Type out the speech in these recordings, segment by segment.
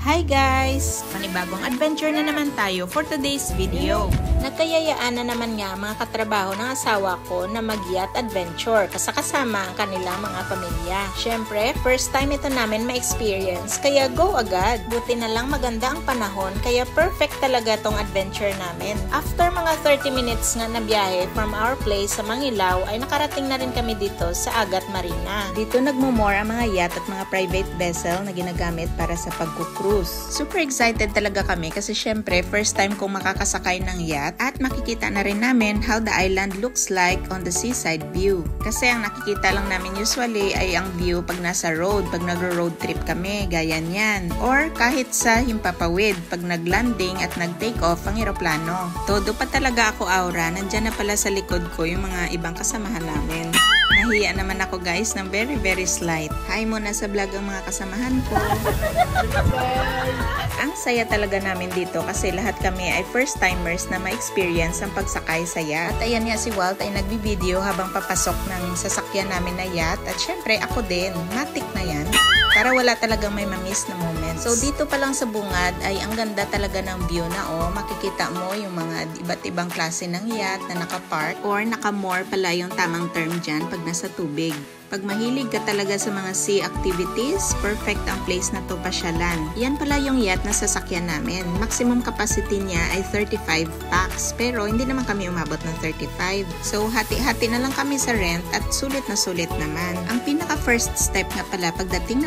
Hi guys! Panibagong adventure na naman tayo for today's video. Nagkayayaan na naman nga mga katrabaho ng asawa ko na mag-yacht adventure kasama ang kanilang mga pamilya. Syempre, first time ito namin ma-experience kaya go agad. Buti na lang maganda ang panahon kaya perfect talaga tong adventure namin. After mga 30 minutes nga na biyahe from our place sa Mangilaw ay nakarating na rin kami dito sa Agat Marina. Dito nagmumore ang mga yacht at mga private vessel na ginagamit para sa pagkukruise. Super excited talaga kami kasi syempre first time kong makakasakay ng yacht at makikita na rin namin how the island looks like on the seaside view. Kasi ang nakikita lang namin usually ay ang view pag nasa road, pag nagro-road trip kami, gaya niyan. Or kahit sa Himpapawid, pag nag-landing at nag-take off ang eroplano. Todo pa talaga ako aura, nandyan na pala sa likod ko yung mga ibang kasamahan namin. Nahiya naman ako guys ng very slight. Hi muna sa vlog ang mga kasamahan ko. Ang saya talaga namin dito kasi lahat kami ay first timers na ma-experience ang pagsakay sa yacht. At ayan nga si Walt ay nagbibideo habang papasok ng sasakyan namin na yacht. At syempre ako din, matik na yan. Para wala talagang may mamiss na moments. So dito pa lang sa bungad ay ang ganda talaga ng view na makikita mo yung mga iba't ibang klase ng yacht na nakapark or nakamore pala yung tamang term dyan pag nasa tubig. Pag mahilig ka talaga sa mga sea activities, perfect ang place na to pasyalan. Yan pala yung yacht na sasakyan namin. Maximum capacity niya ay 35 packs. Pero hindi naman kami umabot ng 35. So hati-hati na lang kami sa rent at sulit na sulit naman. Ang pinaka first step nga pala pagdating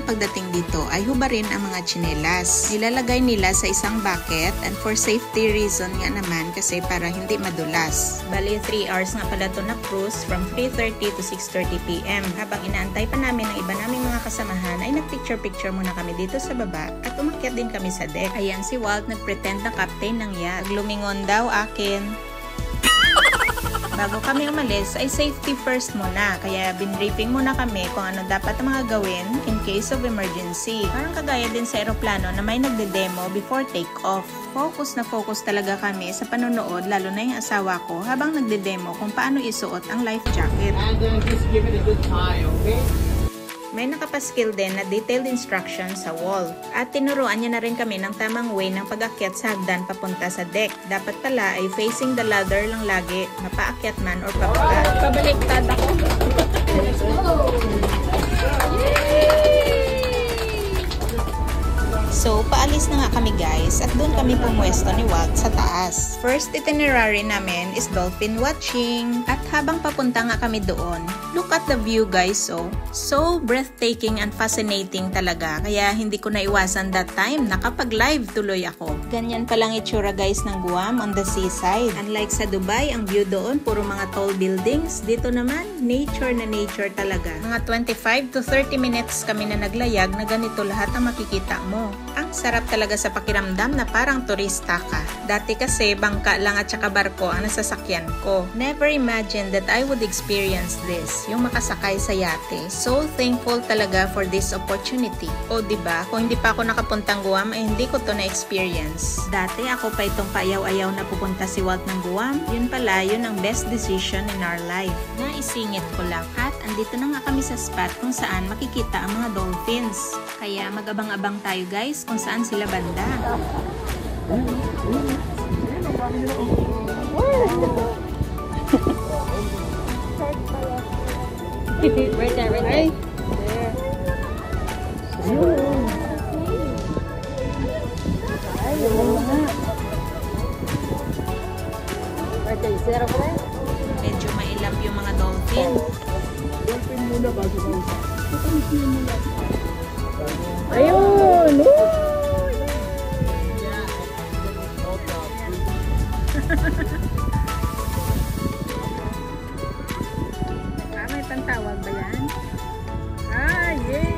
dito ay hubarin ang mga tsinelas. Nilalagay nila sa isang bucket and for safety reason nga naman kasi para hindi madulas. Bali 3 hours nga pala to na cruise from 3:30 to 6:30 PM. Habang inaantay pa namin ang iba naming mga kasamahan ay nagpicture-picture muna kami dito sa baba at umakyat din kami sa deck. Ayan si Walt nagpretend na captain ng yacht. Lumingon daw akin. Bago kami umalis ay safety first muna kaya binriefing muna kami kung ano dapat ang mga gawin in case of emergency. Parang kagaya din sa aeroplano na may nagde-demo before take off. Focus na focus talaga kami sa panonood lalo na yung asawa ko habang nagde-demo kung paano isuot ang life jacket. And then just give it a good tie, okay? May nakapaskil din na detailed instructions sa wall. At tinuruan niya na rin kami ng tamang way ng pag-akyat sa hagdan papunta sa deck. Dapat pala ay facing the ladder lang lagi, mapaakyat man or pababa. Pabaliktad ako. Let's go! So, paalis na nga kami guys at doon kami pumwesto ni Walt sa taas. First itinerary namin is dolphin watching. At habang papunta nga kami doon, look at the view guys so breathtaking and fascinating talaga. Kaya hindi ko naiwasan that time, nakapag-live tuloy ako. Ganyan palang itsura guys ng Guam on the seaside. Unlike sa Dubai, ang view doon puro mga tall buildings. Dito naman, nature na nature talaga. Mga 25 to 30 minutes kami na naglayag na ganito lahat ang makikita mo. Ang sarap talaga sa pakiramdam na parang turista ka. Dati kasi bangka lang at saka barko ang nasasakyan ko. Never imagined that I would experience this, yung makasakay sa yate. So thankful talaga for this opportunity. O diba, kung hindi pa ako nakapuntang Guam ay hindi ko to na-experience. Dati ako pa itong paayaw-ayaw na pupunta si Walt ng Guam. Yun pala, yun ang best decision in our life. Naisingit ko lang. At andito na nga kami sa spot kung saan makikita ang mga dolphins. Kaya mag-abang-abang tayo guys kung saan sila banda. Right there, right there. Right there, you see that over there? Medyo mailap yung mga dolphin. Dolphin muna bago ka. Ayun! May pantawag ba yan? Yay!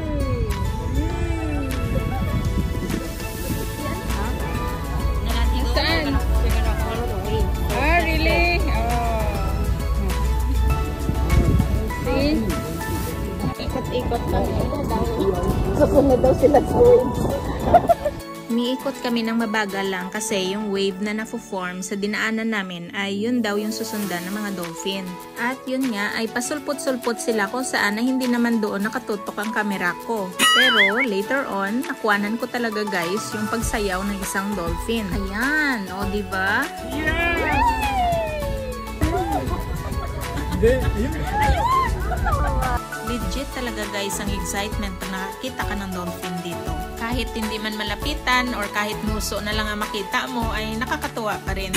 Saan? Really? See? Ikot-ikot kami. Kasunod daw sila sa waves. Umiikot kami ng mabagal lang kasi yung wave na nafo-form sa dinaanan namin ay yun daw yung susundan ng mga dolphin. At yun nga ay pasulpot-sulpot sila kung saan na hindi naman doon nakatutok ang kamera ko. Pero later on, nakuhanan ko talaga guys yung pagsayaw ng isang dolphin. Ayan, o diba? Yes! Legit talaga guys ang excitement pag nakakita ka ng dolphin dito. Kahit hindi man malapitan or kahit muso na lang ang makita mo ay nakakatuwa pa rin.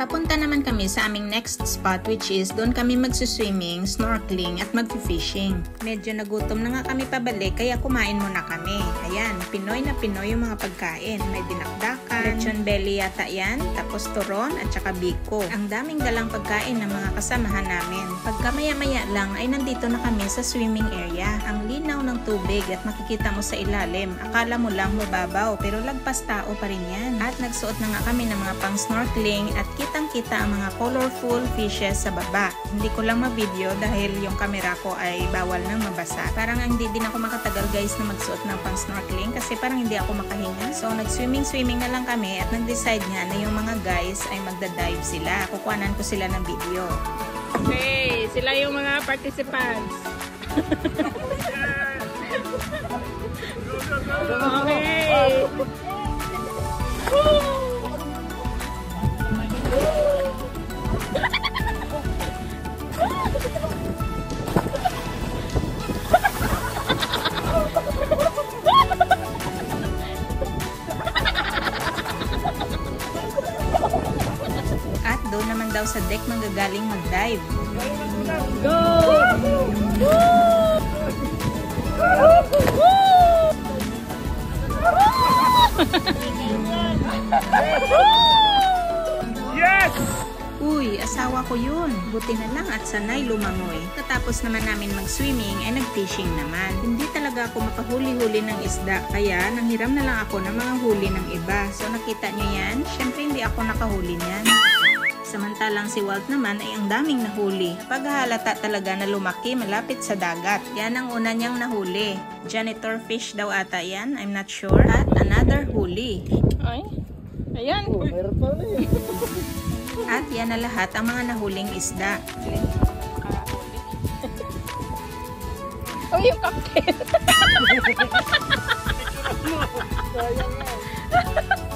Papunta naman kami sa aming next spot which is doon kami magsuswimming, snorkeling at magfishing. Medyo nagutom na nga kami pabalik kaya kumain muna kami. Ayan, Pinoy na Pinoy yung mga pagkain. May dinakdakan, lechon belly yata yan, tapos turon at saka biko. Ang daming dalang pagkain ng mga kasamahan namin. Pagka maya-maya lang ay nandito na kami sa swimming area. Ang linaw ng tubig at makikita mo sa ilalim. Akala mo lang mababaw pero lagpas tao pa rin yan. At nagsuot na nga kami ng mga pang snorkeling at kitang-kita ang mga colorful fishes sa baba. Hindi ko lang ma-video dahil yung camera ko ay bawal nang mabasa. Parang hindi din ako makatagal guys na magsuot ng pang snorkeling kasi parang hindi ako makahinga. So nag-swimming na lang kami at nag-decide nga na yung mga guys ay magda-dive sila. Kukuhanan ko sila ng video. Okay, sila yung mga participants. Okay. At doon naman daw sa deck manggagaling mag-dive. Go! Yes! Uy, asawa ko yun. Buti na lang at sanay lumangoy. Katapos naman namin mag-swimming ay nag-fishing naman. Hindi talaga ako makahuli-huli ng isda kaya nanghiram na lang ako ng mga huli ng iba. So nakita nyo yan? Syempre hindi ako nakahuli niyan. Samantalang si Walt naman ay ang daming nahuli. Paghahalata talaga na lumaki malapit sa dagat. Yan ang una niyang nahuli. Janitor fish daw ata yan, I'm not sure. At another huli. Ay, ayan. At yan na lahat ang mga nahuling isda. Oh, yung captain.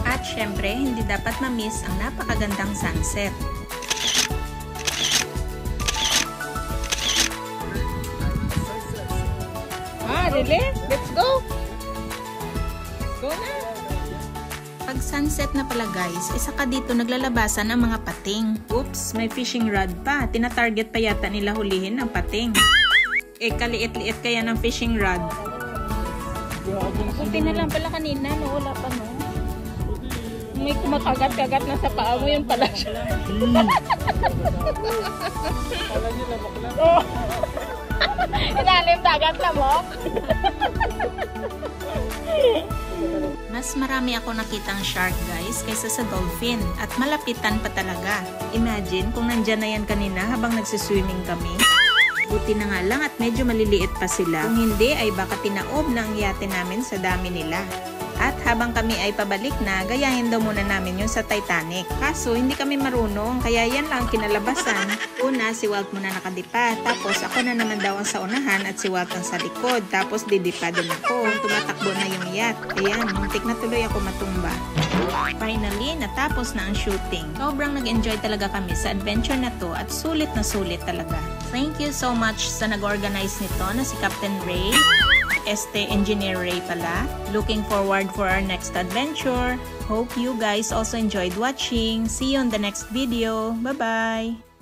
At syempre, hindi dapat ma-miss ang napakagandang sunset. Ah, really? Let's go. Go na. Pag sunset na pala guys, isa ka dito naglalabasan ang mga pating. Oops, may fishing rod pa. Tina-target pa yata nila hulihin ang pating. Eh, kaliit-liit kaya ng fishing rod. Kunti na lang pala kanina, no? Wala pa, no? May kumakagat-kagat na sa paa mo, yun pala siya. Inalim dagat na mo? Mas marami ako nakitang shark guys kaysa sa dolphin at malapitan pa talaga. Imagine kung nandyan na yan kanina habang nagsiswimming kami. Buti na nga lang at medyo maliliit pa sila. Kung hindi ay baka tinaob na ang yate namin sa dami nila. At habang kami ay pabalik na, gayahin daw muna namin yung sa Titanic. Kaso hindi kami marunong, kaya yan lang kinalabasan. Una, si Walt muna nakadipa, tapos ako na naman daw ang sa unahan at si Walt ang sa likod. Tapos didipa din ako, tumatakbo na yung yacht. Ayan, muntik na tuloy ako matumba. Finally, natapos na ang shooting. Sobrang nag-enjoy talaga kami sa adventure na to at sulit na sulit talaga. Thank you so much sa nag-organize nito na si Captain Ray. Engineer Ray pala. Looking forward for our next adventure. Hope you guys also enjoyed watching. See you on the next video. Bye-bye!